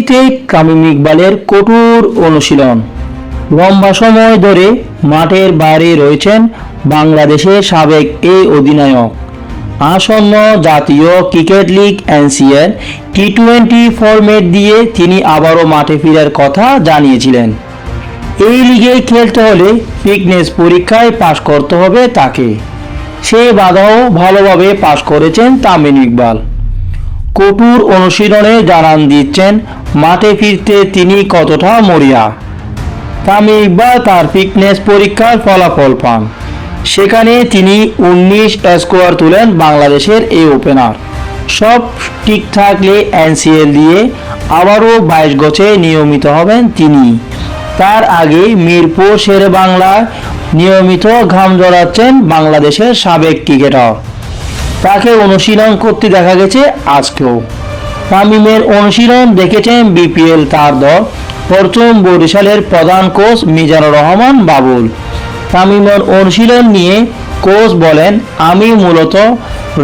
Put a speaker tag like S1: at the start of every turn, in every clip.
S1: শুরুতেই তামিম ইকবালের কঠোর অনুশীলন। লম্বা সময় ধরে মাঠের বাইরে রয়েছেন বাংলাদেশের সাবেক এই অধিনায়ক। আসন্ন জাতীয় ক্রিকেট লিগ এনসিএল টি-20 ফরম্যাট দিয়ে তিনি আবারও মাঠে ফেরার কথা জানিয়েছিলেন। এই লিগে খেলতে হলে ফিটনেস পরীক্ষায় পাশ করতে হবে তাকে। সে বাধাও ভালোভাবে পাশ করেছেন তামিম ইকবাল। কঠোর অনুশীলনে জানান দিচ্ছেন মাঠে ফিরতে তিনি কতটা মরিয়া। তামিম ইকবাল তার ফিটনেস পরীক্ষার ফলাফল পান। সেখানে তিনি 19 স্কোর তুলেন বাংলাদেশের এই ওপেনার। সব ঠিক থাকলে এনসিএল দিয়ে আবারও 22 গজে নিয়মিত হবেন তিনি। তার আগে মিরপুর শেরেবাংলায় নিয়মিত ঘাম ঝরাচ্ছেন বাংলাদেশের সাবেক ক্রিকেটার। তাকে অনুশীলন করতে দেখা গেছে আজকেও। তামিমের অনুশীলন দেখেছেন বিপিএল তার দল প্রথম বরিশালের প্রধান কোচ মিজানুর রহমান বাবুল। তামিমের অনুশীলন নিয়ে কোচ বলেন, আমি মূলত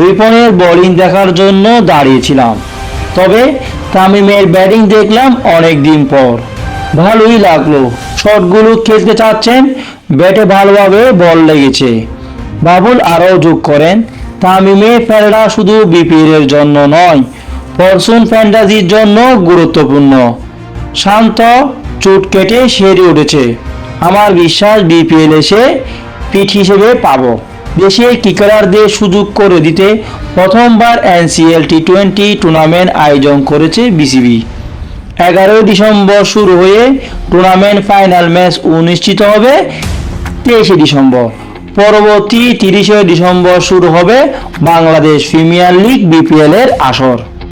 S1: রিপনের বোলিং দেখার জন্য দাঁড়িয়েছিলাম, তবে তামিমের ব্যাটিং দেখলাম অনেক দিন পর, ভালোই লাগলো। শটগুলো খেলতে চাচ্ছেন, ব্যাটে ভালোভাবে বল লেগেছে। বাবুল আরও যোগ করেন, তামিমের ফেরা শুধু বিপিএলের জন্য নয়, ফরচুন ফ্যান্টাসির জন্য গুরুত্বপূর্ণ। শান্ত চোট কেটে সেরে উঠেছে। আমার বিশ্বাস বিপিএল এসে পিঠ হিসেবে পাবো। দেশের ক্রিকেটারদের সুযোগ করে দিতে প্রথমবার এনসিএল টি-20 টুর্নামেন্ট আয়োজন করেছে বিসিবি। 11 ডিসেম্বর শুরু হয়ে টুর্নামেন্ট ফাইনাল ম্যাচ অনুষ্ঠিত হবে 23 ডিসেম্বর। পরবর্তী 30 ডিসেম্বর শুরু হবে বাংলাদেশ প্রিমিয়ার লিগ বিপিএল এর আসর।